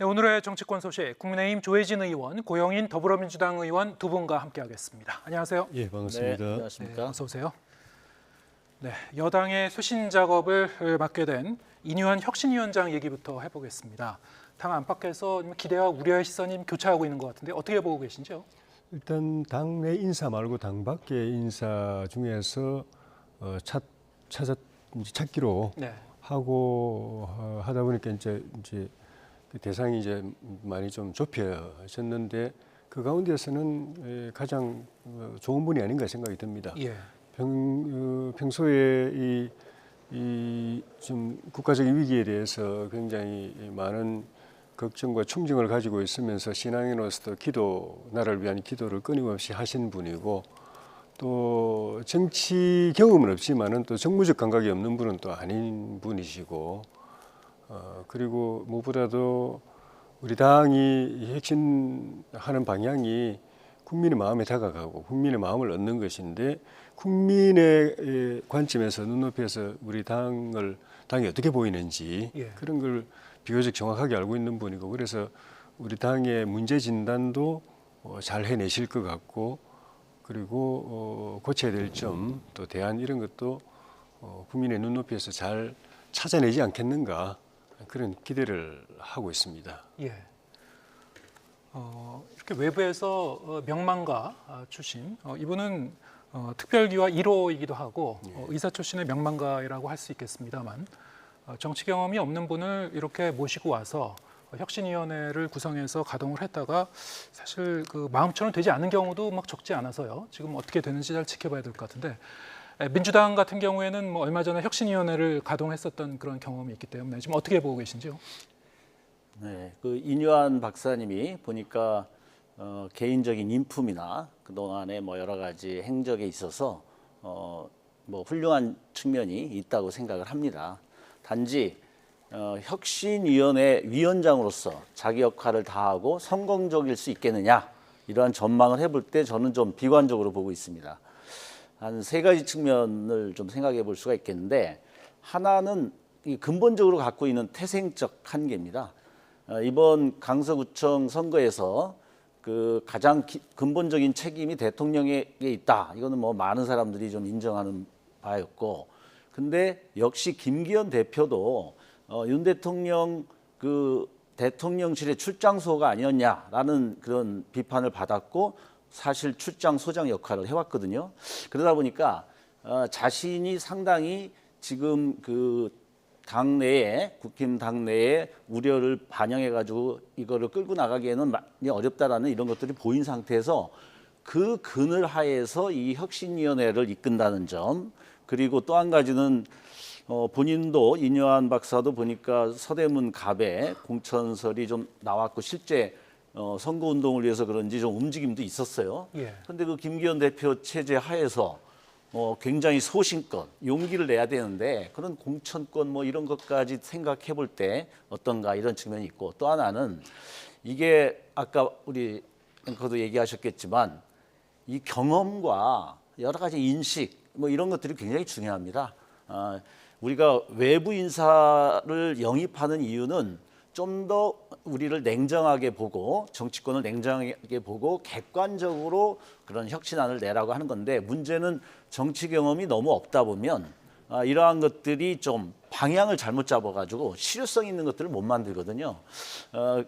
네, 오늘의 정치권 소식, 국민의힘 조혜진 의원, 고영인 더불어민주당 의원 두 분과 함께하겠습니다. 안녕하세요. 예, 반갑습니다. 네, 안녕하십니까. 네, 어서 오세요. 네, 여당의 쇄신 작업을 맡게 된 이뉴한 혁신위원장 얘기부터 해보겠습니다. 당 안팎에서 기대와 우려의 시선이 교차하고 있는 것 같은데 어떻게 보고 계신지요? 일단 당내 인사 말고 당 밖의 인사 중에서 찾기로 네, 하고 하다 보니까 이제 그 대상이 이제 많이 좀 좁혀졌는데 그 가운데서는 가장 좋은 분이 아닌가 생각이 듭니다. 예, 평소에 이 좀 국가적인 위기에 대해서 굉장히 많은 걱정과 충정을 가지고 있으면서 신앙인으로서도 나라를 위한 기도를 끊임없이 하신 분이고 또 정치 경험은 없지만은 또 정무적 감각이 없는 분은 또 아닌 분이시고 그리고 무엇보다도 우리 당이 혁신하는 방향이 국민의 마음에 다가가고 국민의 마음을 얻는 것인데 국민의 관점에서 눈높이에서 우리 당이 어떻게 보이는지 예. 그런 걸 비교적 정확하게 알고 있는 분이고 그래서 우리 당의 문제 진단도 잘 해내실 것 같고 그리고 고쳐야 될 점 또 대안 이런 것도 국민의 눈높이에서 잘 찾아내지 않겠는가 그런 기대를 하고 있습니다. 예. 이렇게 외부에서 명망가 출신, 이분은 특별기와 1호이기도 하고 의사 출신의 명망가라고 할 수 있겠습니다만 정치 경험이 없는 분을 이렇게 모시고 와서 혁신위원회를 구성해서 가동을 했다가 사실 그 마음처럼 되지 않는 경우도 막 적지 않아서요. 지금 어떻게 되는지 잘 지켜봐야 될 것 같은데 민주당 같은 경우에는 뭐 얼마 전에 혁신위원회를 가동했었던 그런 경험이 있기 때문에 지금 어떻게 보고 계신지요? 네, 그 이뉴한 박사님이 보니까 개인적인 인품이나 그 동안에 뭐 여러 가지 행적에 있어서 뭐 훌륭한 측면이 있다고 생각을 합니다. 단지 혁신위원회 위원장으로서 자기 역할을 다하고 성공적일 수 있겠느냐 이러한 전망을 해볼 때 저는 좀 비관적으로 보고 있습니다. 한 세 가지 측면을 좀 생각해 볼 수가 있겠는데 하나는 이 근본적으로 갖고 있는 태생적 한계입니다. 이번 강서구청 선거에서 그 가장 근본적인 책임이 대통령에게 있다. 이거는 뭐 많은 사람들이 좀 인정하는 바였고, 근데 역시 김기현 대표도 윤 대통령 그 대통령실의 출장소가 아니었냐라는 그런 비판을 받았고 사실 출장소장 역할을 해왔거든요. 그러다 보니까 자신이 상당히 지금 그 당내에 국힘 당내에 우려를 반영해가지고 이거를 끌고 나가기에는 많이 어렵다라는 이런 것들이 보인 상태에서 그 그늘 하에서 이 혁신위원회를 이끈다는 점 그리고 또 한 가지는 본인도 이뉴한 박사도 보니까 서대문 갑에 공천설이 좀 나왔고 실제 선거운동을 위해서 그런지 좀 움직임도 있었어요. 그런데 그 김기현 대표 체제 하에서 굉장히 소신껏 용기를 내야 되는데 그런 공천권 뭐 이런 것까지 생각해 볼 때 어떤가 이런 측면이 있고 또 하나는 이게 아까 우리 앵커도 얘기하셨겠지만 이 경험과 여러 가지 인식 뭐 이런 것들이 굉장히 중요합니다. 우리가 외부 인사를 영입하는 이유는 좀 더 우리를 냉정하게 보고 정치권을 냉정하게 보고 객관적으로 그런 혁신안을 내라고 하는 건데 문제는 정치 경험이 너무 없다 보면 이러한 것들이 좀 방향을 잘못 잡아가지고 실효성 있는 것들을 못 만들거든요.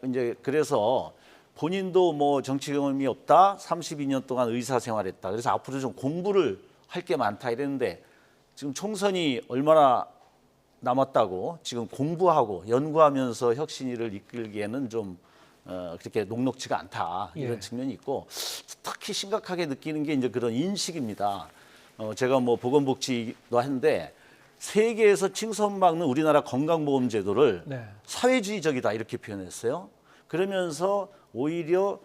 이제 그래서 본인도 뭐 정치 경험이 없다, 32년 동안 의사 생활했다. 그래서 앞으로 좀 공부를 할 게 많다 이랬는데 지금 총선이 얼마나 남았다고 지금 공부하고 연구하면서 혁신위를 이끌기에는 좀 그렇게 녹록지가 않다 이런 측면이 있고 특히 심각하게 느끼는 게 이제 그런 인식입니다. 제가 뭐 보건복지도 하는데 세계에서 칭송받는 우리나라 건강보험제도를 사회주의적이다 이렇게 표현했어요. 그러면서 오히려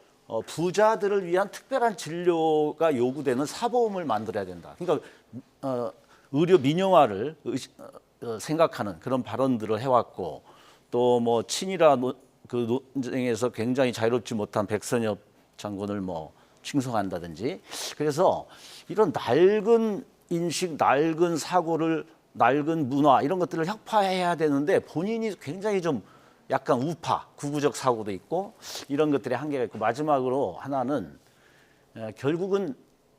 부자들을 위한 특별한 진료가 요구되는 사보험을 만들어야 된다. 그러니까 의료 민영화를 생각하는 그런 발언들을 해왔고 또 뭐 친일화 그 논쟁에서 굉장히 자유롭지 못한 백선엽 장군을 뭐 칭송한다든지 그래서 이런 낡은 인식, 낡은 사고를 낡은 문화 이런 것들을 혁파해야 되는데 본인이 굉장히 좀 약간 우파, 구구적 사고도 있고 이런 것들의 한계가 있고 마지막으로 하나는 결국은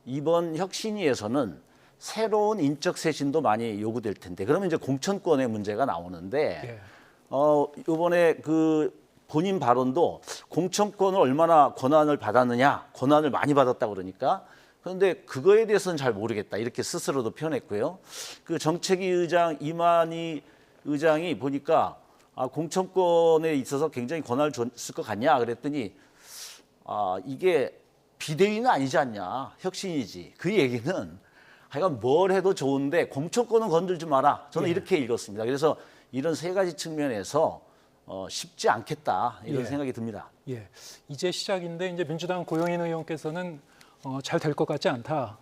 이번 혁신위에서는 새로운 인적 쇄신도 많이 요구될 텐데 그러면 이제 공천권의 문제가 나오는데 이번에 그 본인 발언도 공천권을 얼마나 권한을 받았느냐, 권한을 많이 받았다 그러니까 그런데 그거에 대해서는 잘 모르겠다 이렇게 스스로도 표현했고요. 그 정책위 의장 이만희 의장이 보니까 공천권에 있어서 굉장히 권한을 줬을 것 같냐 그랬더니 이게 비대위는 아니지 않냐, 혁신이지. 그 얘기는 하여간 뭘 해도 좋은데 공천권은 건들지 마라. 저는 이렇게 읽었습니다. 그래서 이런 세 가지 측면에서 쉽지 않겠다 이런 생각이 듭니다. 예, 이제 시작인데 이제 민주당 고영인 의원께서는 잘 될 것 같지 않다.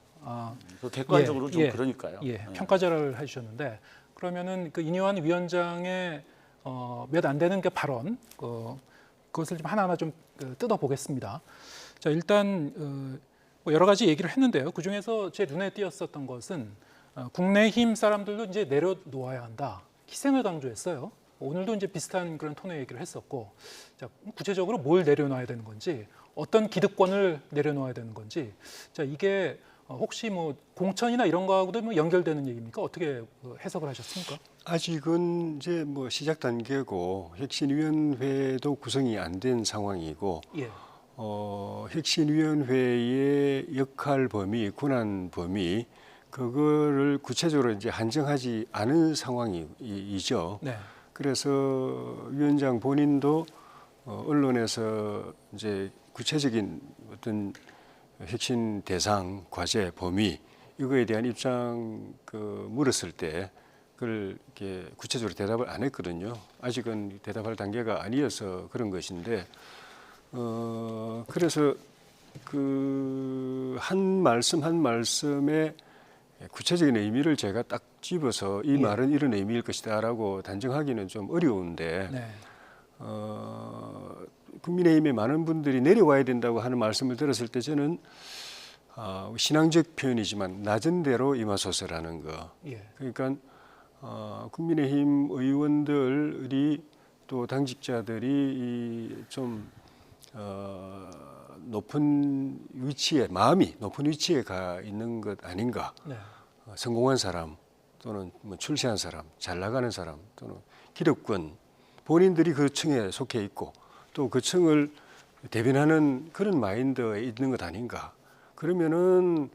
객관적으로 좀 그러니까요. 평가절하를 해주셨는데 그러면은 그 이뇨한 위원장의 몇 안 되는 그 발언 그것을 좀 하나하나 좀 뜯어 보겠습니다. 자, 일단 뭐 여러 가지 얘기를 했는데요. 그 중에서 제 눈에 띄었었던 것은 국내힘 사람들도 이제 내려놓아야 한다. 희생을 강조했어요. 오늘도 이제 비슷한 그런 톤의 얘기를 했었고, 자, 구체적으로 뭘 내려놔야 되는 건지, 어떤 기득권을 내려놓아야 되는 건지, 자, 이게 혹시 뭐 공천이나 이런 거하고도 뭐 연결되는 얘기입니까? 어떻게 해석을 하셨습니까? 아직은 이제 뭐 시작 단계고 혁신위원회도 구성이 안 된 상황이고 예. 혁신위원회의 역할 범위, 권한 범위 그거를 구체적으로 이제 한정하지 않은 상황이죠. 네. 그래서 위원장 본인도 언론에서 이제 구체적인 어떤 혁신 대상, 과제, 범위 이거에 대한 입장 물었을 때 그걸 이렇게 구체적으로 대답을 안 했거든요. 아직은 대답할 단계가 아니어서 그런 것인데. 그래서 그 한 말씀 한 말씀에 구체적인 의미를 제가 딱 집어서 이 말은 이런 의미일 것이다라고 단정하기는 좀 어려운데 네. 국민의힘의 많은 분들이 내려와야 된다고 하는 말씀을 들었을 때 저는 신앙적 표현이지만 낮은 대로 임하소서라는 거. 예. 그러니까 국민의힘 의원들이 또 당직자들이 좀 높은 위치에 마음이 높은 위치에 가 있는 것 아닌가. 네. 성공한 사람 또는 뭐 출세한 사람, 잘 나가는 사람 또는 기득권 본인들이 그 층에 속해 있고 또 그 층을 대변하는 그런 마인드에 있는 것 아닌가. 그러면은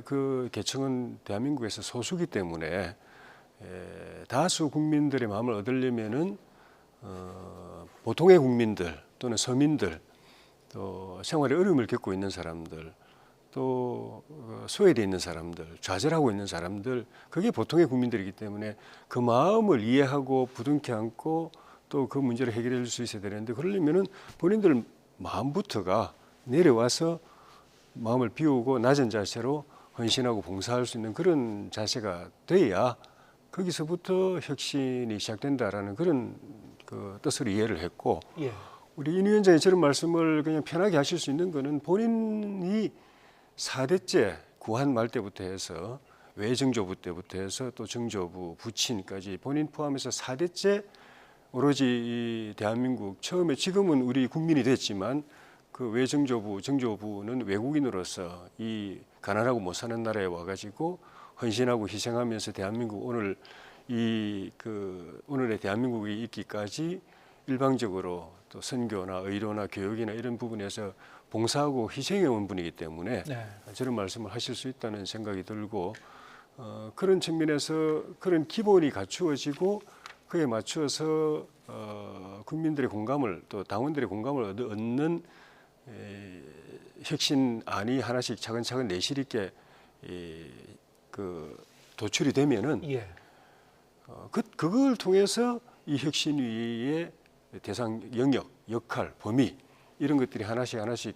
그 계층은 대한민국에서 소수기 때문에 다수 국민들의 마음을 얻으려면은 보통의 국민들 또는 서민들 또 생활에 어려움을 겪고 있는 사람들 또 소외되어 있는 사람들 좌절하고 있는 사람들 그게 보통의 국민들이기 때문에 그 마음을 이해하고 부둥켜 안고 또 그 문제를 해결해 줄 수 있어야 되는데 그러려면은 본인들 마음부터가 내려와서 마음을 비우고 낮은 자세로 헌신하고 봉사할 수 있는 그런 자세가 돼야 거기서부터 혁신이 시작된다라는 그런 그 뜻으로 이해를 했고 예. 우리 인 위원장이 저런 말씀을 그냥 편하게 하실 수 있는 거는 본인이 4대째 구한 말 때부터 해서 외정조부 때부터 해서 또 정조부, 부친까지 본인 포함해서 4대째 오로지 이 대한민국 처음에 지금은 우리 국민이 됐지만 그 외정조부, 정조부는 외국인으로서 이 가난하고 못 사는 나라에 와가지고 헌신하고 희생하면서 대한민국 오늘 오늘의 대한민국이 있기까지 일방적으로 또 선교나 의료나 교육이나 이런 부분에서 봉사하고 희생해 온 분이기 때문에 네. 저런 말씀을 하실 수 있다는 생각이 들고 그런 측면에서 그런 기본이 갖추어지고 그에 맞추어서 국민들의 공감을 또 당원들의 공감을 얻는 혁신안이 하나씩 차근차근 내실 있게 도출이 되면은 예. 그걸 통해서 이 혁신위의 대상 영역, 역할, 범위 이런 것들이 하나씩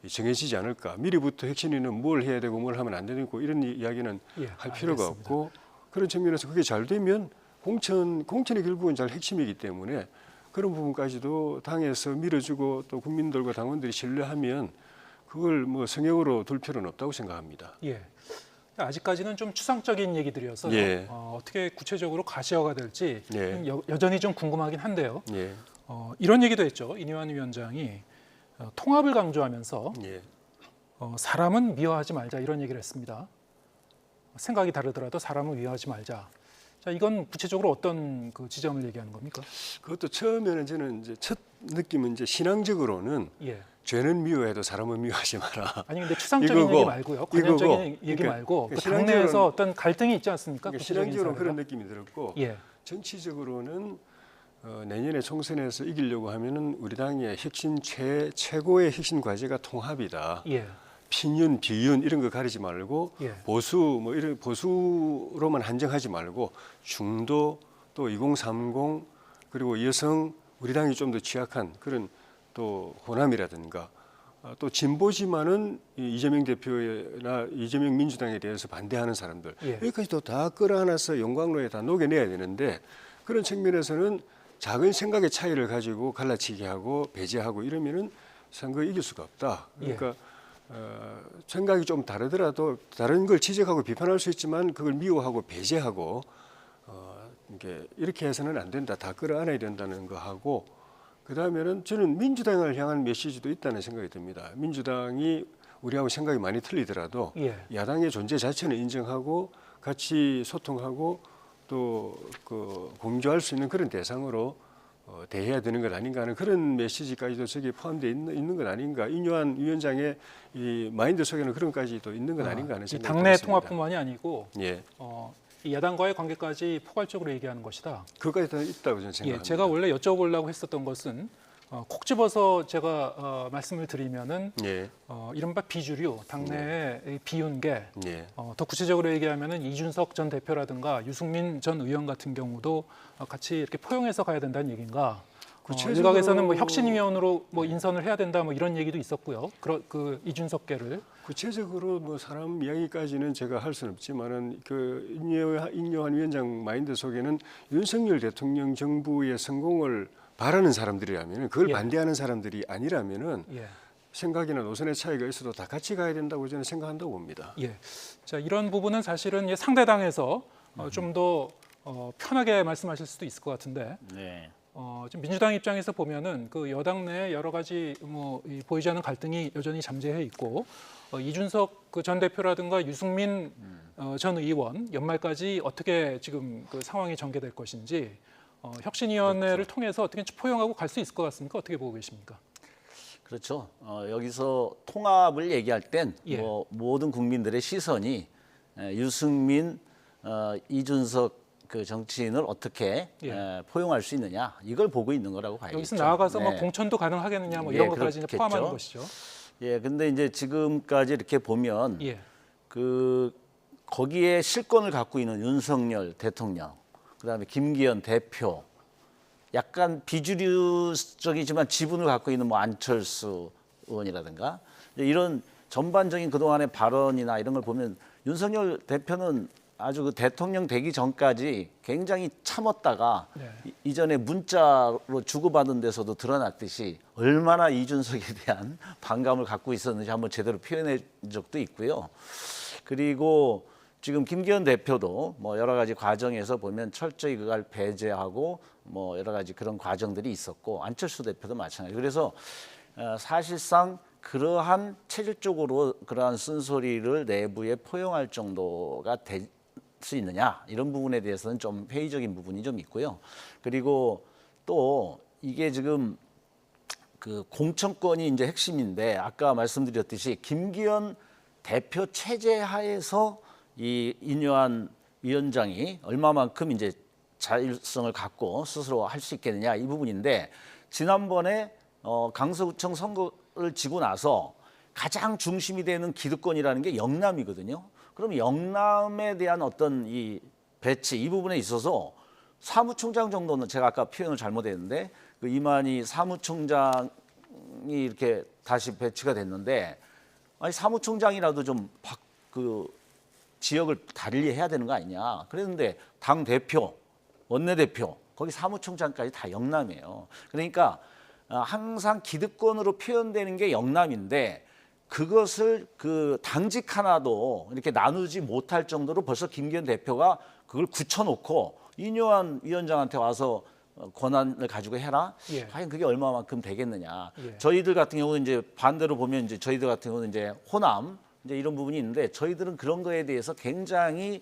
정해지지 않을까. 미리부터 혁신위는 뭘 해야 되고 뭘 하면 안 되고 이런 이야기는 할 필요가 알겠습니다. 없고 그런 측면에서 그게 잘 되면 공천이 결국은 잘 핵심이기 때문에 그런 부분까지도 당에서 밀어주고 또 국민들과 당원들이 신뢰하면 그걸 뭐 성역으로 둘 필요는 없다고 생각합니다. 예. 아직까지는 좀 추상적인 얘기들이어서 예. 어떻게 구체적으로 가시화가 될지 예. 여전히 좀 궁금하긴 한데요. 예. 이런 얘기도 했죠. 이뇨한 위원장이 통합을 강조하면서 예. 사람은 미워하지 말자 이런 얘기를 했습니다. 생각이 다르더라도 사람은 미워하지 말자. 자, 이건 구체적으로 어떤 그 지점을 얘기하는 겁니까? 그것도 처음에는 저는 이제 첫 느낌은 이제 신앙적으로는 예. 죄는 미워해도 사람은 미워하지 마라. 아니 근데 추상적인 이거고, 얘기 말고요. 관념적인 이거고. 얘기 그러니까 말고 그 신앙적으로는- 당내에서 어떤 갈등이 있지 않습니까? 그러니까 구체적인 신앙적으로 사례가. 그런 느낌이 들었고 예. 정치적으로는 내년에 총선에서 이기려고 하면은 우리 당의 최고의 핵심 과제가 통합이다. 예. 친윤, 비윤 이런 거 가리지 말고 예. 보수 뭐 이런 보수로만 한정하지 말고 중도 또 2030 그리고 여성 우리 당이 좀 더 취약한 그런 또 호남이라든가 또 진보지만은 이재명 대표나 이재명 민주당에 대해서 반대하는 사람들 예. 여기까지도 다 끌어안아서 용광로에 다 녹여내야 되는데 그런 측면에서는 작은 생각의 차이를 가지고 갈라치기 하고 배제하고 이러면은 선거 이길 수가 없다. 그러니까 생각이 좀 다르더라도 다른 걸 지적하고 비판할 수 있지만 그걸 미워하고 배제하고 이렇게 해서는 안 된다. 다 끌어안아야 된다는 거 하고 그다음에는 저는 민주당을 향한 메시지도 있다는 생각이 듭니다. 민주당이 우리하고 생각이 많이 틀리더라도 예. 야당의 존재 자체는 인정하고 같이 소통하고 또 그 공조할 수 있는 그런 대상으로 대해야 되는 것 아닌가 하는 그런 메시지까지도 저기 포함되어 있는 것 아닌가. 이뇨한 위원장의 이 마인드 속에는 그런 것까지도 있는 것 아닌가 하는 이 생각이 당내 들었습니다. 통합뿐만이 아니고 예, 이 야당과의 관계까지 포괄적으로 얘기하는 것이다. 그거까지 다 있다고 저는 예, 생각합니다. 제가 원래 여쭤보려고 했었던 것은 콕 집어서 제가 말씀을 드리면은 예, 이른바 비주류 당내의 비윤계 예, 더 구체적으로 얘기하면은 이준석 전 대표라든가 유승민 전 의원 같은 경우도 같이 이렇게 포용해서 가야 된다는 얘기인가? 구체적으로- 일각에서는 뭐 혁신위원으로 뭐 인선을 해야 된다 뭐 이런 얘기도 있었고요. 그 이준석계를 구체적으로 뭐 사람 이야기까지는 제가 할 수는 없지만은 그 인요한 위원장 마인드 속에는 윤석열 대통령 정부의 성공을 바라는 사람들이라면 그걸 예. 반대하는 사람들이 아니라면은 예. 생각이나 노선의 차이가 있어도 다 같이 가야 된다고 저는 생각한다고 봅니다. 예. 자, 이런 부분은 사실은 상대당에서 좀 더 편하게 말씀하실 수도 있을 것 같은데 네. 지금 민주당 입장에서 보면은 그 여당 내 여러 가지 보이지 않는 갈등이 여전히 잠재해 있고 이준석 그 전 대표라든가 유승민 전 의원 연말까지 어떻게 지금 그 상황이 전개될 것인지 혁신위원회를 통해서 어떻게 포용하고 갈 수 있을 것 같습니까? 어떻게 보고 계십니까? 그렇죠. 여기서 통합을 얘기할 땐 예. 뭐 모든 국민들의 시선이 유승민, 이준석 그 정치인을 어떻게 포용할 수 있느냐 이걸 보고 있는 거라고 봐야겠죠. 여기서 나아가서 뭐 네. 공천도 가능하겠느냐 뭐 예, 이런 것까지 이제 그렇겠죠. 포함하는 것이죠. 예, 근데 이제 지금까지 이렇게 보면 예. 그 거기에 실권을 갖고 있는 윤석열 대통령, 그다음에 김기현 대표, 약간 비주류적이지만 지분을 갖고 있는 뭐 안철수 의원이라든가 이런 전반적인 그동안의 발언이나 이런 걸 보면 윤석열 대표는 아주 그 대통령 되기 전까지 굉장히 참았다가 네. 이전에 문자로 주고받은 데서도 드러났듯이 얼마나 이준석에 대한 반감을 갖고 있었는지 한번 제대로 표현해 준 적도 있고요. 그리고 지금 김기현 대표도 뭐 여러 가지 과정에서 보면 철저히 그걸 배제하고 뭐 여러 가지 그런 과정들이 있었고 안철수 대표도 마찬가지. 그래서 사실상 그러한 체질적으로 그러한 쓴소리를 내부에 포용할 정도가 될 수 있느냐 이런 부분에 대해서는 좀 회의적인 부분이 좀 있고요. 그리고 또 이게 지금 그 공천권이 이제 핵심인데 아까 말씀드렸듯이 김기현 대표 체제 하에서 이 인요한 위원장이 얼마만큼 이제 자율성을 갖고 스스로 할 수 있겠느냐 이 부분인데 지난번에 강서구청 선거를 지고 나서 가장 중심이 되는 기득권이라는 게 영남이거든요. 그럼 영남에 대한 어떤 이 배치 이 부분에 있어서 사무총장 정도는 제가 아까 표현을 잘못했는데 그 이만희 사무총장이 이렇게 다시 배치가 됐는데 아니 사무총장이라도 좀 그 지역을 달리 해야 되는 거 아니냐. 그랬는데 당 대표, 원내대표 거기 사무총장까지 다 영남이에요. 그러니까 항상 기득권으로 표현되는 게 영남인데 그것을 그 당직 하나도 이렇게 나누지 못할 정도로 벌써 김기현 대표가 그걸 굳혀놓고 이뇨한 위원장한테 와서 권한을 가지고 해라. 예. 과연 그게 얼마만큼 되겠느냐. 예. 저희들 같은 경우는 이제 반대로 보면 이제 저희들 같은 경우는 이제 호남 이제 이런 부분이 있는데 저희들은 그런 거에 대해서 굉장히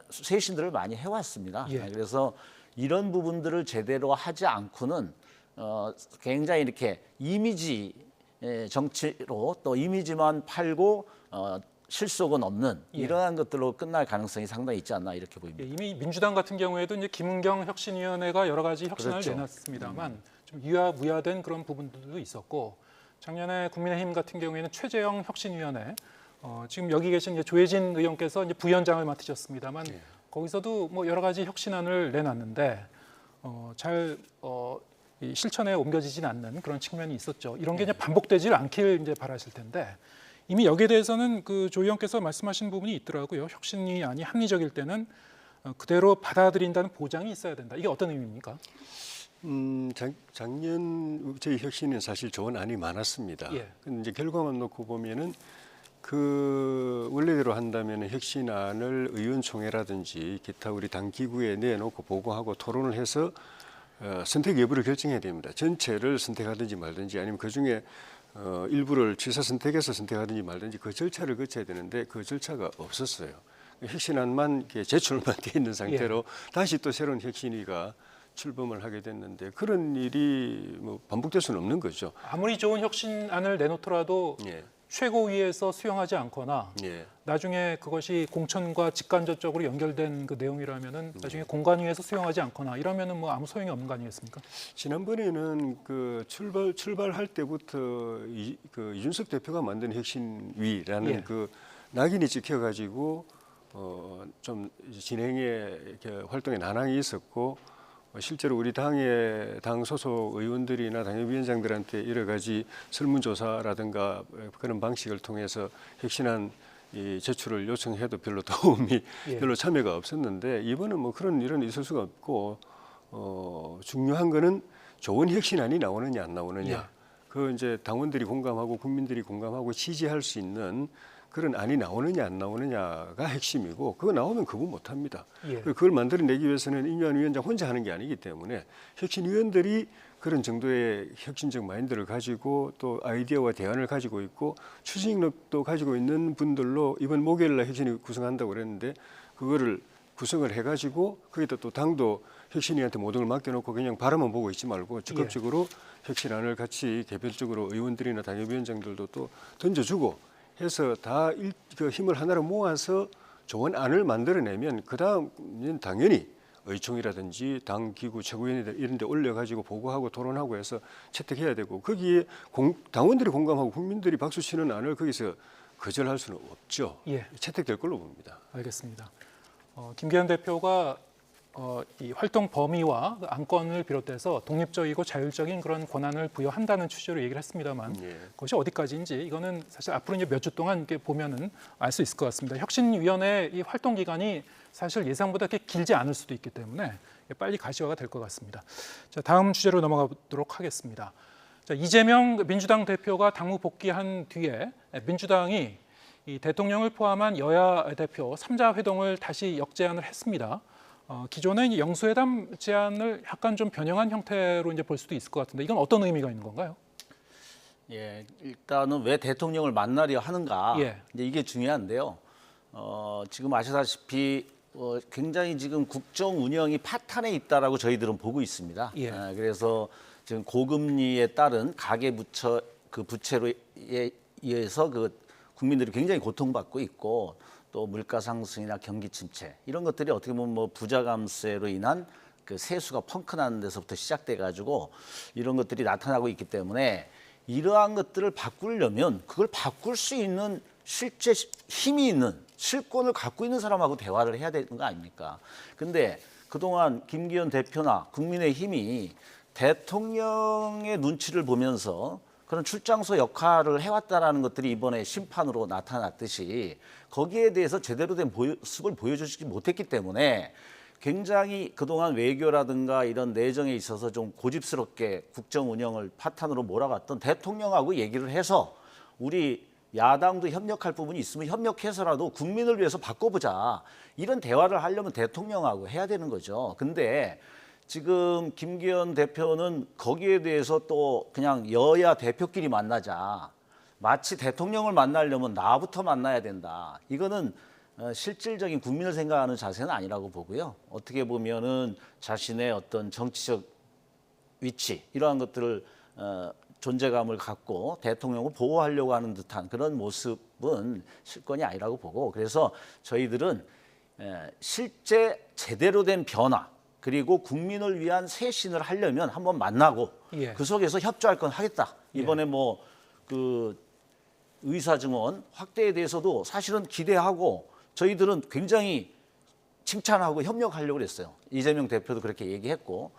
쇄신들을 많이 해왔습니다. 예. 그래서 이런 부분들을 제대로 하지 않고는 굉장히 이렇게 이미지 정치로 또 이미지만 팔고 실속은 없는 예. 이러한 것들로 끝날 가능성이 상당히 있지 않나 이렇게 보입니다. 예, 이미 민주당 같은 경우에도 이제 김은경 혁신위원회가 여러 가지 혁신을 그렇죠. 내놨습니다만 좀 유야무야된 그런 부분들도 있었고 작년에 국민의힘 같은 경우에는 최재형 혁신위원회 지금 여기 계신 이제 조혜진 의원께서 이제 부위원장을 맡으셨습니다만 거기서도 뭐 여러 가지 혁신안을 내놨는데 잘 이 실천에 옮겨지진 않는 그런 측면이 있었죠. 이런 게 이제 반복되질 않길 이제 바라실 텐데 이미 여기에 대해서는 그 조 의원께서 말씀하신 부분이 있더라고요. 혁신이 아니 합리적일 때는 그대로 받아들인다는 보장이 있어야 된다. 이게 어떤 의미입니까? 작년 저희 혁신은 사실 좋은 안이 많았습니다. 예. 근데 이제 결과만 놓고 보면은 그 원래대로 한다면 혁신안을 의원총회라든지 기타 우리 당 기구에 내놓고 보고하고 토론을 해서 선택 여부를 결정해야 됩니다. 전체를 선택하든지 말든지 아니면 그 중에 일부를 취사 선택해서 선택하든지 말든지 그 절차를 거쳐야 되는데 그 절차가 없었어요. 혁신안만 이렇게 제출만 돼 있는 상태로 다시 또 새로운 혁신위가 출범을 하게 됐는데 그런 일이 뭐 반복될 수는 없는 거죠. 아무리 좋은 혁신안을 내놓더라도 예. 최고위에서 수용하지 않거나 예. 나중에 그것이 공천과 직간접적으로 연결된 그 내용이라면은 나중에 공관위에서 수용하지 않거나 이러면은 뭐 아무 소용이 없는 거 아니겠습니까? 지난번에는 그 출발할 때부터 그 이준석 대표가 만든 혁신위라는 예. 그 낙인이 찍혀가지고 좀 진행에 이렇게 활동에 난항이 있었고 실제로 우리 당 소속 의원들이나 당협위원장들한테 여러 가지 설문조사라든가 그런 방식을 통해서 혁신안 이 제출을 요청해도 별로 도움이 별로 참여가 없었는데 이번은 뭐 그런 일은 있을 수가 없고 중요한 거는 좋은 혁신안이 나오느냐 안 나오느냐 예. 그 이제 당원들이 공감하고 국민들이 공감하고 지지할 수 있는 그런 안이 나오느냐 안 나오느냐가 핵심이고 그거 나오면 그거 못합니다. 예. 그걸 만들어내기 위해서는 이뇨한 위원장 혼자 하는 게 아니기 때문에 혁신위원들이 그런 정도의 혁신적 마인드를 가지고 또 아이디어와 대안을 가지고 있고 추진력도 가지고 있는 분들로 이번 목요일날 혁신위 구성한다고 그랬는데 그거를 구성을 해가지고 거기다 또 당도 혁신위한테 모든 걸 맡겨놓고 그냥 바라만 보고 있지 말고 적극적으로 혁신안을 같이 개별적으로 의원들이나 당협위원장들도 또 던져주고 해서 다 그 힘을 하나로 모아서 좋은 안을 만들어내면 그 다음은 당연히 의총이라든지 당 기구 최고위원회들 이런 데 올려가지고 보고하고 토론하고 해서 채택해야 되고 거기에 당원들이 공감하고 국민들이 박수 치는 안을 거기서 거절할 수는 없죠. 예. 채택될 걸로 봅니다. 알겠습니다. 김기현 대표가 이 활동 범위와 안건을 비롯해서 독립적이고 자율적인 그런 권한을 부여한다는 취지로 얘기를 했습니다만 그것이 어디까지인지 이거는 사실 앞으로 이제 몇 주 동안 이렇게 보면은 알 수 있을 것 같습니다. 혁신위원회 이 활동 기간이 사실 예상보다 그렇게 길지 않을 수도 있기 때문에 빨리 가시화가 될 것 같습니다. 자, 다음 주제로 넘어가 보도록 하겠습니다. 자, 이재명 민주당 대표가 당무 복귀한 뒤에 민주당이 이 대통령을 포함한 여야 대표 3자 회동을 다시 역제안을 했습니다. 기존의 영수회담 제안을 약간 좀 변형한 형태로 이제 볼 수도 있을 것 같은데 이건 어떤 의미가 있는 건가요? 예, 일단은 왜 대통령을 만나려 하는가 예. 이제 이게 중요한데요. 지금 아시다시피 굉장히 지금 국정 운영이 파탄에 있다라고 저희들은 보고 있습니다. 예. 그래서 지금 고금리에 따른 가계 부처 그 부채로 의해서 그 국민들이 굉장히 고통받고 있고 또 물가 상승이나 경기 침체 이런 것들이 어떻게 보면 뭐 부자 감세로 인한 그 세수가 펑크나는 데서부터 시작돼 가지고 이런 것들이 나타나고 있기 때문에 이러한 것들을 바꾸려면 그걸 바꿀 수 있는 실제 힘이 있는 실권을 갖고 있는 사람하고 대화를 해야 되는 거 아닙니까? 근데 그동안 김기현 대표나 국민의힘이 대통령의 눈치를 보면서 그런 출장소 역할을 해왔다라는 것들이 이번에 심판으로 나타났듯이 거기에 대해서 제대로 된 모습을 보여주지 못했기 때문에 굉장히 그동안 외교라든가 이런 내정에 있어서 좀 고집스럽게 국정 운영을 파탄으로 몰아갔던 대통령하고 얘기를 해서 우리 야당도 협력할 부분이 있으면 협력해서라도 국민을 위해서 바꿔보자. 이런 대화를 하려면 대통령하고 해야 되는 거죠. 근데 지금 김기현 대표는 거기에 대해서 또 그냥 여야 대표끼리 만나자. 마치 대통령을 만나려면 나부터 만나야 된다. 이거는 실질적인 국민을 생각하는 자세는 아니라고 보고요. 어떻게 보면은 자신의 어떤 정치적 위치 이러한 것들을 존재감을 갖고 대통령을 보호하려고 하는 듯한 그런 모습은 실권이 아니라고 보고, 그래서 저희들은 실제 제대로 된 변화 그리고 국민을 위한 쇄신을 하려면 한번 만나고 예. 그 속에서 협조할 건 하겠다. 이번에 뭐 그 의사 증원 확대에 대해서도 사실은 기대하고 저희들은 굉장히 칭찬하고 협력하려고 그랬어요. 이재명 대표도 그렇게 얘기했고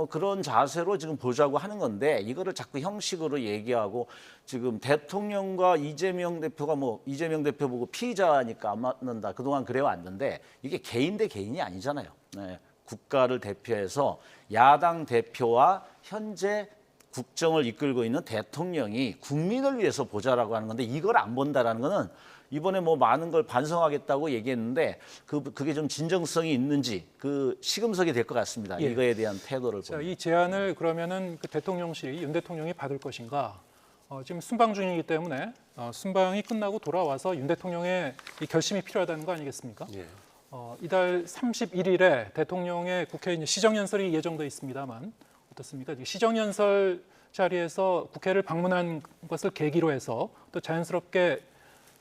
그런 자세로 지금 보자고 하는 건데, 이거를 자꾸 형식으로 얘기하고 지금 대통령과 이재명 대표가 뭐 이재명 대표 보고 피의자니까 안 맞는다 그동안 그래 왔는데, 이게 개인 대 개인이 아니잖아요. 네. 국가를 대표해서 야당 대표와 현재 국정을 이끌고 있는 대통령이 국민을 위해서 보자라고 하는 건데, 이걸 안 본다라는 거는 이번에 뭐 많은 걸 반성하겠다고 얘기했는데 그게 좀 진정성이 있는지 그 시금석이 될 것 같습니다. 예. 이거에 대한 태도를 자, 보면. 이 제안을 그러면은 그 대통령실이 윤 대통령이 받을 것인가? 지금 순방 중이기 때문에 순방이 끝나고 돌아와서 윤 대통령의 이 결심이 필요하다는 거 아니겠습니까? 예. 이달 31일에 대통령의 국회 이제 시정연설이 예정돼 있습니다만 어떻습니까? 시정연설 자리에서 국회를 방문한 것을 계기로 해서 또 자연스럽게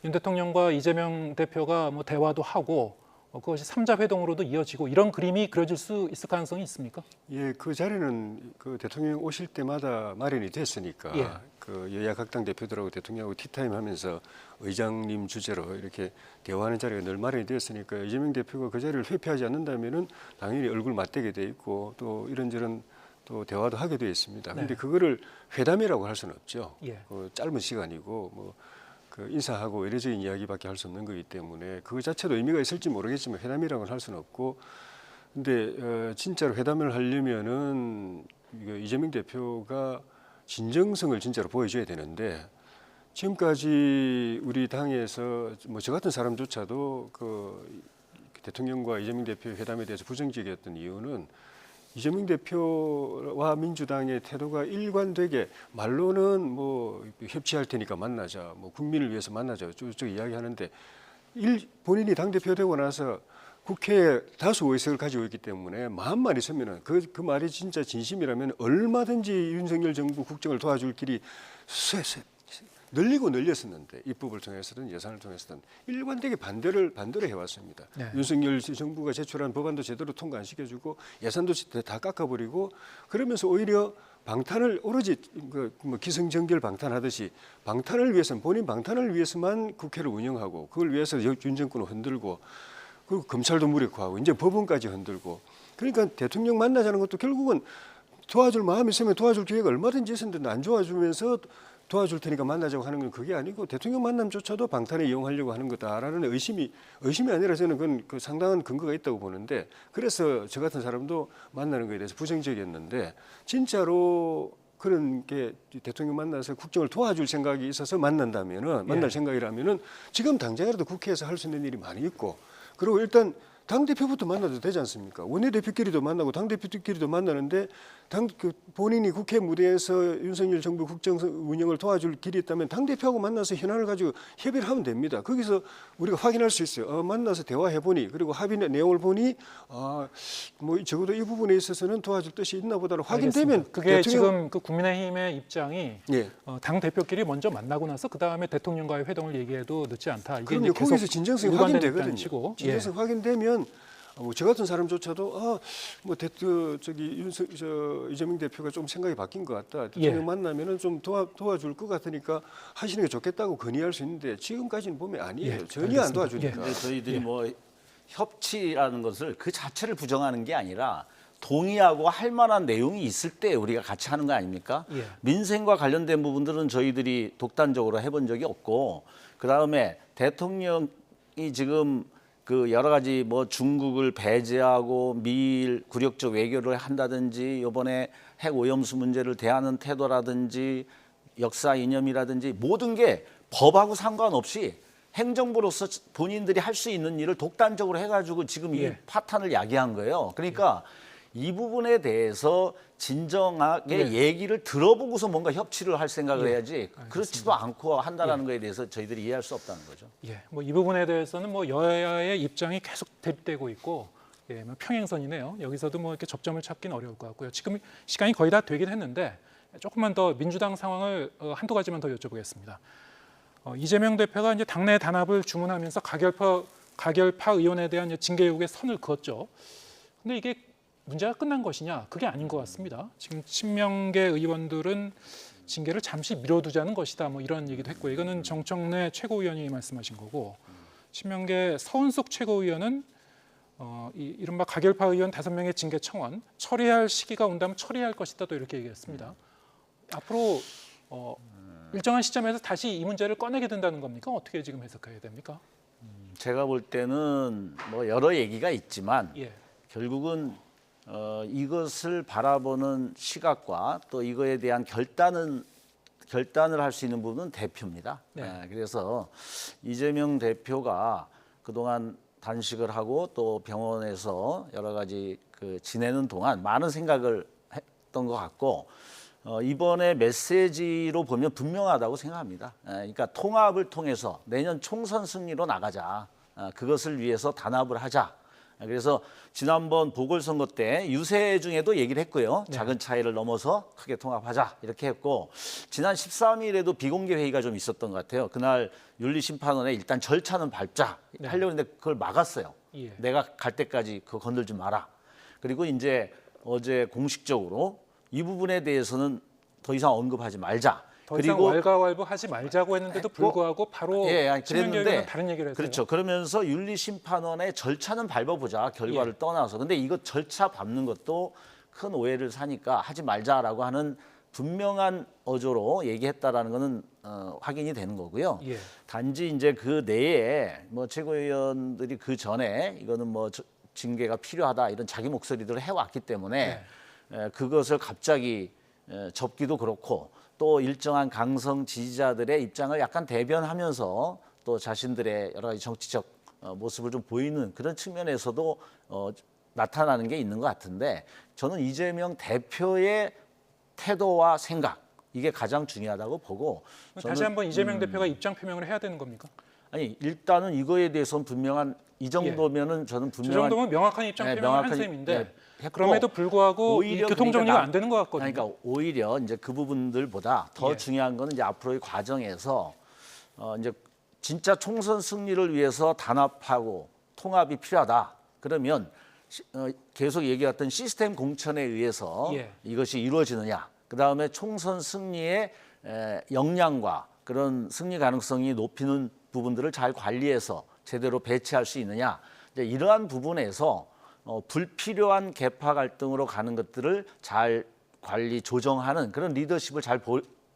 윤 대통령과 이재명 대표가 뭐 대화도 하고 그것이 3자 회동으로도 이어지고 이런 그림이 그려질 수 있을 가능성이 있습니까? 예, 그 자리는 그 대통령 오실 때마다 마련이 됐으니까 예. 그 여야 각 당 대표들하고 대통령하고 티타임 하면서 의장님 주재로 이렇게 대화하는 자리가 늘 마련이 됐으니까 이재명 대표가 그 자리를 회피하지 않는다면은 당연히 얼굴 맞대게 돼 있고 또 이런저런 또 대화도 하게 돼 있습니다. 그런데 네. 그거를 회담이라고 할 수는 없죠. 예. 짧은 시간이고 뭐 그 인사하고 외래적인 이야기밖에 할 수 없는 거기 때문에 그 자체도 의미가 있을지 모르겠지만 회담이라고는 할 수는 없고, 근데 진짜로 회담을 하려면은 이재명 대표가 진정성을 진짜로 보여줘야 되는데, 지금까지 우리 당에서 뭐 저 같은 사람조차도 그 대통령과 이재명 대표의 회담에 대해서 부정적이었던 이유는 이재명 대표와 민주당의 태도가 일관되게 말로는 뭐 협치할 테니까 만나자, 뭐 국민을 위해서 만나자 쭉 이야기하는데 본인이 당대표 되고 나서 국회에 다수 의석을 가지고 있기 때문에 마음만 있으면은 그 말이 진짜 진심이라면 얼마든지 윤석열 정부 국정을 도와줄 길이 늘리고 늘렸었는데, 입법을 통해서든 예산을 통해서든 일관되게 반대를 해왔습니다. 네. 윤석열 정부가 제출한 법안도 제대로 통과 안 시켜주고 예산도 다 깎아버리고, 그러면서 오히려 방탄을 오로지 뭐 기승전결 방탄하듯이 방탄을 위해서는 본인 방탄을 위해서만 국회를 운영하고 그걸 위해서 윤 정권을 흔들고 그리고 검찰도 무력화하고 이제 법원까지 흔들고, 그러니까 대통령 만나자는 것도 결국은 도와줄 마음이 있으면 도와줄 기회가 얼마든지 있었는데 안 도와주면서 도와줄 테니까 만나자고 하는 건 그게 아니고 대통령 만남조차도 방탄에 이용하려고 하는 거다라는 의심이 아니라 저는 그건 그 상당한 근거가 있다고 보는데, 그래서 저 같은 사람도 만나는 거에 대해서 부정적이었는데, 진짜로 그런 게 대통령 만나서 국정을 도와줄 생각이 있어서 만난다면은 만날 생각이라면은 지금 당장이라도 국회에서 할 수 있는 일이 많이 있고, 그리고 일단 당대표부터 만나도 되지 않습니까? 원내대표끼리도 만나고 당대표끼리도 만나는데 본인이 국회 무대에서 윤석열 정부 국정 운영을 도와줄 길이 있다면 당대표하고 만나서 현안을 가지고 협의를 하면 됩니다. 거기서 우리가 확인할 수 있어요. 만나서 대화해보니 그리고 합의 내용을 보니 뭐 적어도 이 부분에 있어서는 도와줄 뜻이 있나 보다를 확인되면 알겠습니다. 그게 지금 그 국민의힘의 입장이 예. 당 대표끼리 먼저 만나고 나서 그 다음에 대통령과의 회동을 얘기해도 늦지 않다. 이게 그럼요. 이제 계속 거기서 진정성이 일관된 확인되거든요. 입장이시고. 진정성 확인되면 뭐 저 같은 사람조차도 이재명 대표가 좀 생각이 바뀐 것 같다. 대통령 만나면은 좀 도와줄 것 같으니까 하시는 게 좋겠다고 건의할 수 있는데 지금까지는 보면 아니에요. 전혀 알겠습니다. 안 도와주니까. 근데 저희들이 뭐 협치라는 것을 그 자체를 부정하는 게 아니라 동의하고 할 만한 내용이 있을 때 우리가 같이 하는 거 아닙니까? 예. 민생과 관련된 부분들은 저희들이 독단적으로 해본 적이 없고, 그다음에 대통령이 지금 그 여러 가지 뭐 중국을 배제하고 미일 굴욕적 외교를 한다든지 이번에 핵 오염수 문제를 대하는 태도라든지 역사 이념이라든지 모든 게 법하고 상관없이 행정부로서 본인들이 할 수 있는 일을 독단적으로 해가지고 지금 이 예. 파탄을 야기한 거예요. 그러니까 이 부분에 대해서 진정하게 얘기를 들어보고서 뭔가 협치를 할 생각을 해야지 그렇지도 않고 한다라는 거에 대해서 저희들이 이해할 수 없다는 거죠. 예, 뭐 이 부분에 대해서는 뭐 여야의 입장이 계속 대립되고 있고, 예, 뭐 평행선이네요. 여기서도 뭐 이렇게 접점을 찾기는 어려울 것 같고요. 지금 시간이 거의 다 되긴 했는데 조금만 더 민주당 상황을 한두 가지만 더 여쭤보겠습니다. 이재명 대표가 이제 당내 단합을 주문하면서 가결파 의원에 대한 징계 요구에 선을 그었죠. 근데 이게 문제가 끝난 것이냐? 그게 아닌 것 같습니다. 지금 친명계 의원들은 징계를 잠시 미뤄두자는 것이다. 뭐 이런 얘기도 했고, 이거는 정청래 최고위원이 말씀하신 거고, 친명계 서은숙 최고위원은 이른바 가결파 의원 5명의 징계 청원 처리할 시기가 온다면 처리할 것이다. 또 이렇게 얘기했습니다. 앞으로 일정한 시점에서 다시 이 문제를 꺼내게 된다는 겁니까? 어떻게 지금 해석해야 됩니까? 제가 볼 때는 뭐 여러 얘기가 있지만 예, 결국은 이것을 바라보는 시각과 또 이거에 대한 결단을 할 수 있는 부분은 대표입니다. 네. 그래서 이재명 대표가 그동안 단식을 하고 또 병원에서 여러 가지 지내는 동안 많은 생각을 했던 것 같고 이번에 메시지로 보면 분명하다고 생각합니다. 그러니까 통합을 통해서 내년 총선 승리로 나가자. 그것을 위해서 단합을 하자. 그래서 지난번 보궐선거 때 유세 중에도 얘기를 했고요. 네. 작은 차이를 넘어서 크게 통합하자 이렇게 했고 지난 13일에도 비공개 회의가 좀 있었던 것 같아요. 그날 윤리심판원에 일단 절차는 밟자 네. 하려고 했는데 그걸 막았어요. 예. 내가 갈 때까지 그거 건들지 마라. 그리고 이제 어제 공식적으로 이 부분에 대해서는 더 이상 언급하지 말자. 더 이상 그리고 왈가왈부하지 말자고 했는데도 불구하고 바로 친명계는 다른 얘기를 했어요. 그렇죠. 그러면서 윤리심판원의 절차는 밟아보자. 결과를 떠나서. 근데 이거 절차 밟는 것도 큰 오해를 사니까 하지 말자라고 하는 분명한 어조로 얘기했다라는 거는 확인이 되는 거고요. 예. 단지 이제 그 내에 뭐 최고위원들이 그 전에 이거는 뭐 징계가 필요하다 이런 자기 목소리들을 해왔기 때문에 그것을 갑자기 접기도 그렇고 또 일정한 강성 지지자들의 입장을 약간 대변하면서 또 자신들의 여러 가지 정치적 모습을 좀 보이는 그런 측면에서도 나타나는 게 있는 것 같은데 저는 이재명 대표의 태도와 생각 이게 가장 중요하다고 보고 다시 한번 이재명 대표가 입장 표명을 해야 되는 겁니까? 아니 일단은 이거에 대해서는 분명한 이 정도면은 저는 저 분명한 정도면 명확한 입장 네, 표명을 한 명확한- 셈인데 했고, 그럼에도 불구하고 이 오히려 교통 그러니까 정리가 안 되는 것 같거든요. 그러니까 오히려 이제 그 부분들보다 더 예. 중요한 거는 이제 앞으로의 과정에서 이제 진짜 총선 승리를 위해서 단합하고 통합이 필요하다. 그러면 계속 얘기했던 시스템 공천에 의해서 예. 이것이 이루어지느냐. 그다음에 총선 승리의 역량과 그런 승리 가능성이 높이는 부분들을 잘 관리해서 제대로 배치할 수 있느냐. 이제 이러한 부분에서 불필요한 계파 갈등으로 가는 것들을 잘 관리 조정하는 그런 리더십을 잘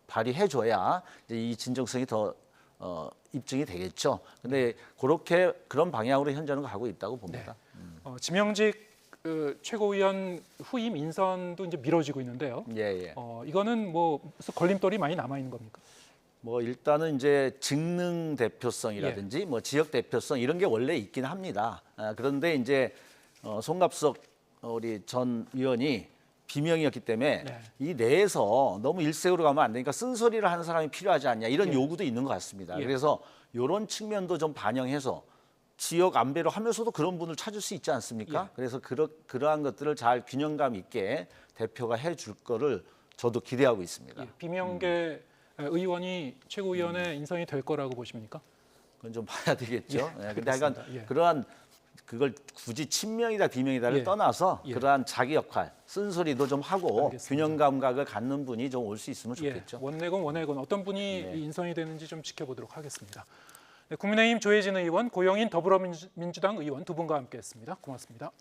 발휘해줘야 이제 이 진정성이 더 입증이 되겠죠. 근데 그렇게 그런 방향으로 현재는 가고 있다고 봅니다. 지명직 최고위원 후임 인선도 이제 미뤄지고 있는데요. 예. 이거는 뭐 무슨 걸림돌이 많이 남아 있는 겁니까? 뭐 일단은 이제 직능 대표성이라든지 뭐 지역 대표성 이런 게 원래 있긴 합니다. 그런데 이제 송갑석 우리 전 의원이 비명이었기 때문에 네. 이 내에서 너무 일색으로 가면 안 되니까 쓴소리를 하는 사람이 필요하지 않냐 이런 요구도 있는 것 같습니다. 예. 그래서 이런 측면도 좀 반영해서 지역 안배로 하면서도 그런 분을 찾을 수 있지 않습니까? 그래서 그러한 것들을 잘 균형감 있게 대표가 해줄 거를 저도 기대하고 있습니다. 비명계 의원이 최고위원에 인선이 될 거라고 보십니까? 그건 좀 봐야 되겠죠. 근데 알겠습니다. 하여간 그러한 그걸 굳이 친명이다 비명이다를 예. 떠나서 예. 그러한 자기 역할, 쓴소리도 좀 하고 알겠습니다. 균형 감각을 갖는 분이 좀 올 수 있으면 예, 좋겠죠. 원내건 어떤 분이 인선이 되는지 좀 지켜보도록 하겠습니다. 네, 국민의힘 조혜진 의원, 고영인 더불어민주당 의원 두 분과 함께했습니다. 고맙습니다.